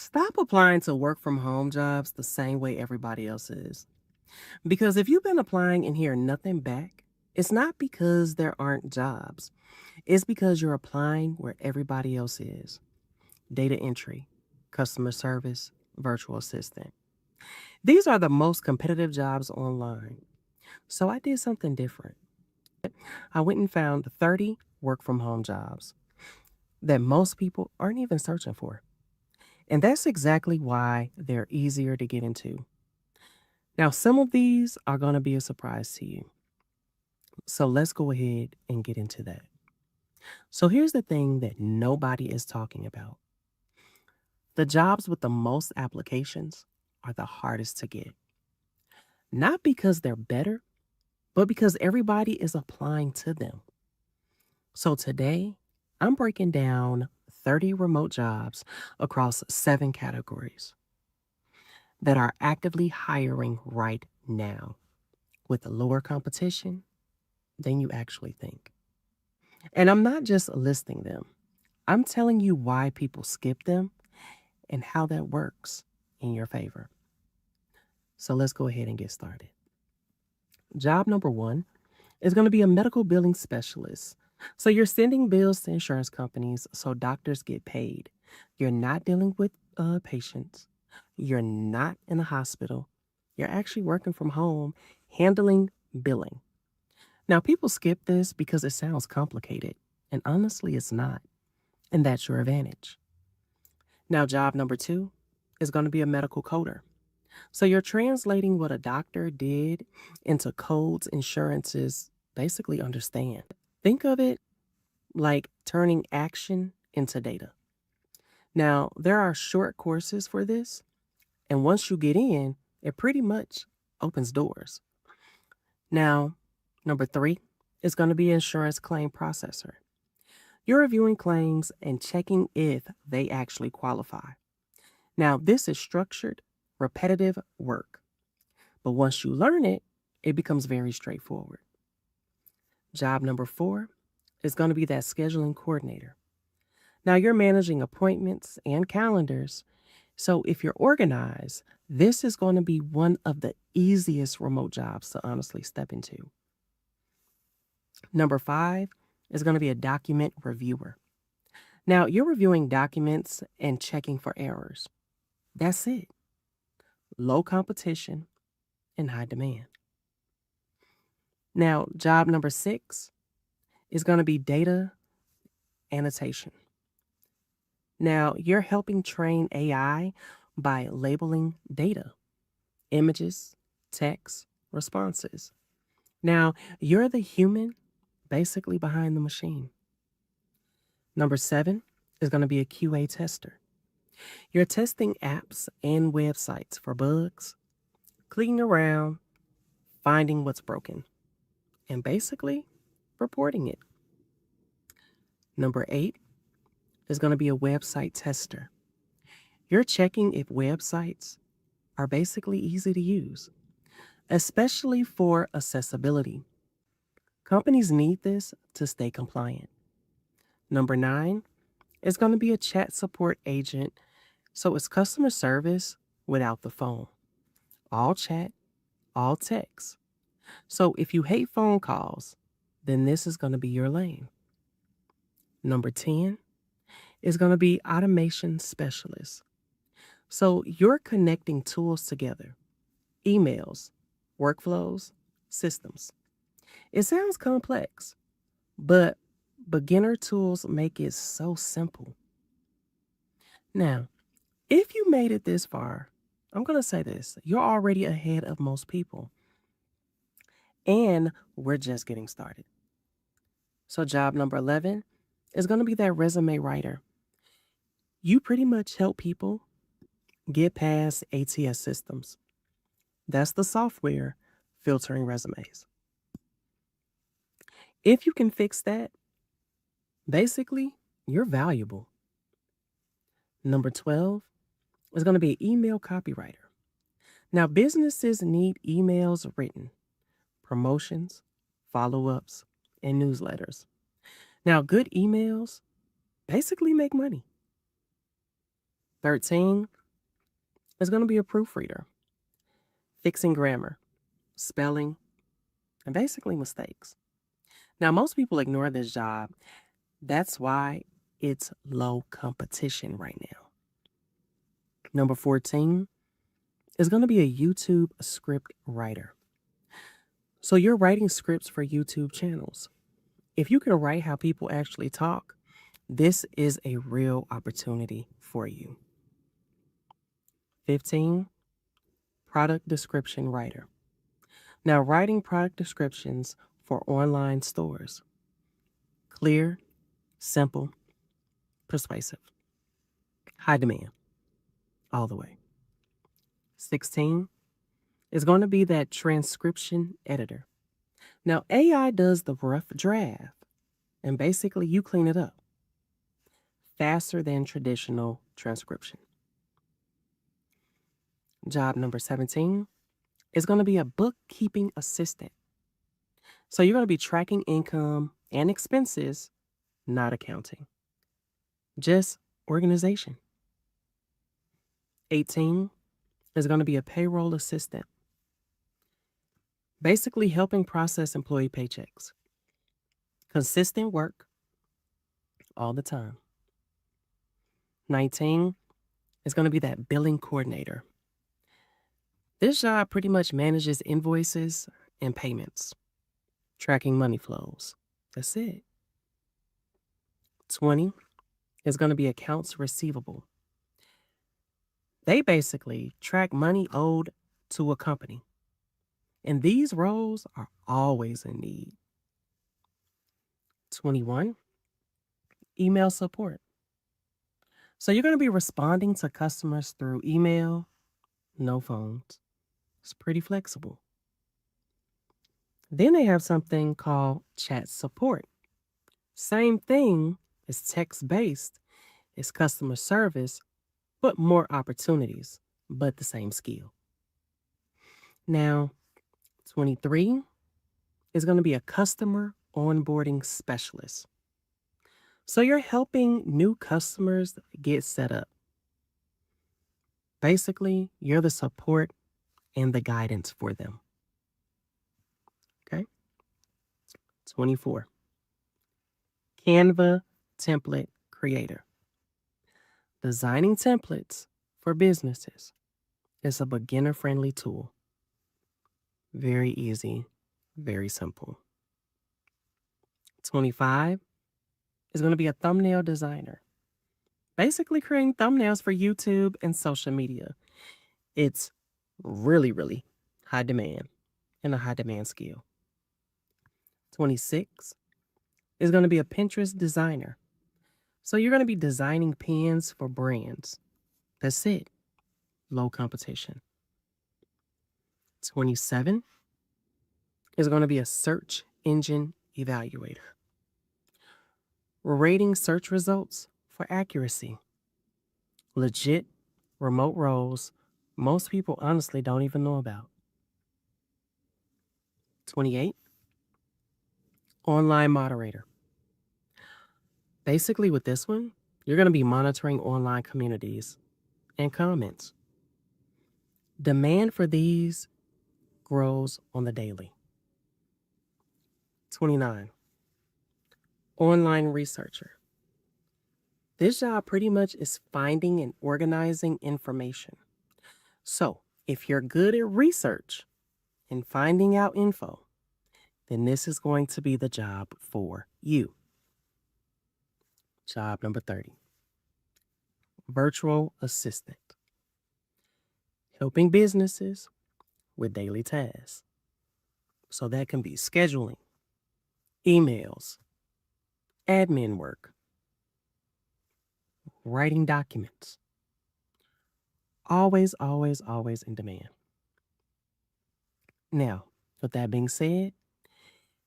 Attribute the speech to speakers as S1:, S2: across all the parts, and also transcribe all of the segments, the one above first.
S1: Stop applying to work from home jobs the same way everybody else is. Because if you've been applying and hear nothing back, it's not because there aren't jobs. It's because you're applying where everybody else is. Data entry, customer service, virtual assistant. These are the most competitive jobs online. So I did something different. I went and found 30 work from home jobs that most people aren't even searching for. And that's exactly why they're easier to get into. Now, some of these are going to be a surprise to you. So let's go ahead and get into that. So here's the thing that nobody is talking about: the jobs with the most applications are the hardest to get. Not because they're better, but because everybody is applying to them. So today, I'm breaking down 30 remote jobs across 7 categories that are actively hiring right now with lower competition than you actually think. And I'm not just listing them, I'm telling you why people skip them and how that works in your favor. So let's go ahead and get started. Job number one is going to be a medical billing specialist. So you're sending bills to insurance companies so doctors get paid. You're not dealing with patients. You're not in a hospital. You're actually working from home, handling billing. Now, people skip this because it sounds complicated, and honestly, it's not. And that's your advantage. Now, job number two is going to be a medical coder. So you're translating what a doctor did into codes insurances basically understand. Think of it like turning action into data. Now, there are short courses for this, and once you get in, it pretty much opens doors. Now, number three is going to be insurance claim processor. You're reviewing claims and checking if they actually qualify. Now, this is structured, repetitive work, but once you learn it, it becomes very straightforward. Job number four is going to be that scheduling coordinator. Now, you're managing appointments and calendars, so if you're organized, this is going to be one of the easiest remote jobs to honestly step into. Number five is going to be a document reviewer. Now, you're reviewing documents and checking for errors. That's it. Low competition and high demand. Now, job number six is going to be data annotation. Now, you're helping train AI by labeling data, images, text, responses. Now, you're the human basically behind the machine. Number seven is going to be a QA tester. You're testing apps and websites for bugs, clicking around, finding what's broken, and basically reporting it. Number eight is going to be a website tester. You're checking if websites are basically easy to use, especially for accessibility. Companies need this to stay compliant. Number nine is going to be a chat support agent. So it's customer service without the phone. All chat, all text. So if you hate phone calls, then this is going to be your lane. Number 10 is going to be automation specialist. So you're connecting tools together: emails, workflows, systems. It sounds complex, but beginner tools make it so simple. Now, if you made it this far, I'm going to say this: you're already ahead of most people, and we're just getting started. So, job number 11 is going to be that resume writer. You pretty much help people get past ATS systems. That's the software filtering resumes. If you can fix that, basically, you're valuable. Number 12 is going to be an email copywriter. Now, businesses need emails written, promotions, follow ups, and newsletters. Now, good emails basically make money. 13 is going to be a proofreader, fixing grammar, spelling, and basically mistakes. Now, most people ignore this job. That's why it's low competition right now. Number 14 is going to be a YouTube script writer. So you're writing scripts for YouTube channels. If you can write how people actually talk, this is a real opportunity for you. 15, product description writer. Now, writing product descriptions for online stores. Clear, simple, persuasive. High demand, all the way. 16 is going to be that transcription editor. Now, AI does the rough draft, and basically you clean it up faster than traditional transcription. Job number 17 is going to be a bookkeeping assistant. So you're going to be tracking income and expenses, not accounting, just organization. 18 is going to be a payroll assistant, basically helping process employee paychecks. Consistent work all the time. 19 is going to be that billing coordinator. This job pretty much manages invoices and payments, tracking money flows. That's it. 20 is going to be accounts receivable. They basically track money owed to a company. And these roles are always in need. 21, email support. So you're going to be responding to customers through email, no phones. It's pretty flexible. Then they have something called chat support. Same thing as text-based, it's customer service, but more opportunities, but the same skill. Now, 23 is going to be a customer onboarding specialist. So you're helping new customers get set up. Basically, you're the support and the guidance for them. Okay? 24. Canva template creator. Designing templates for businesses is a beginner-friendly tool. Very easy, very simple. 25 is going to be a thumbnail designer. Basically creating thumbnails for YouTube and social media. It's really, really high demand and a high demand skill. 26 is going to be a Pinterest designer. So you're going to be designing pins for brands. That's it. Low competition. 27 is going to be a search engine evaluator. Rating search results for accuracy. Legit remote roles most people honestly don't even know about. 28, online moderator. Basically, with this one, you're going to be monitoring online communities and comments. Demand for these grows on the daily. 29, online researcher. This job pretty much is finding and organizing information. So, if you're good at research and finding out info, then this is going to be the job for you. Job number 30, virtual assistant. Helping businesses with daily tasks. So that can be scheduling, emails, admin work, writing documents. Always, always, always in demand. Now, with that being said,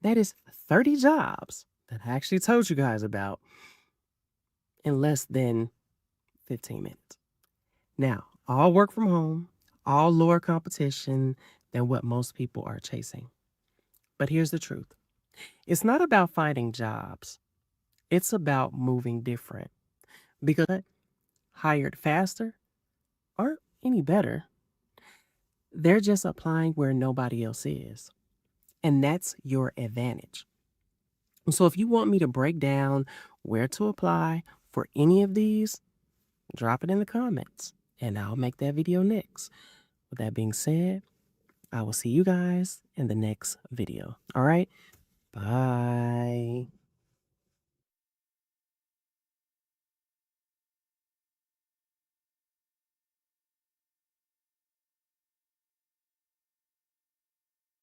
S1: that is 30 jobs that I actually told you guys about in less than 15 minutes. Now, all work from home, all lower competition than what most people are chasing. But here's the truth. It's not about finding jobs. It's about moving different. Because hired faster or any better. They're just applying where nobody else is. And that's your advantage. So if you want me to break down where to apply for any of these, drop it in the comments and I'll make that video next. With that being said, I will see you guys in the next video. All right. Bye.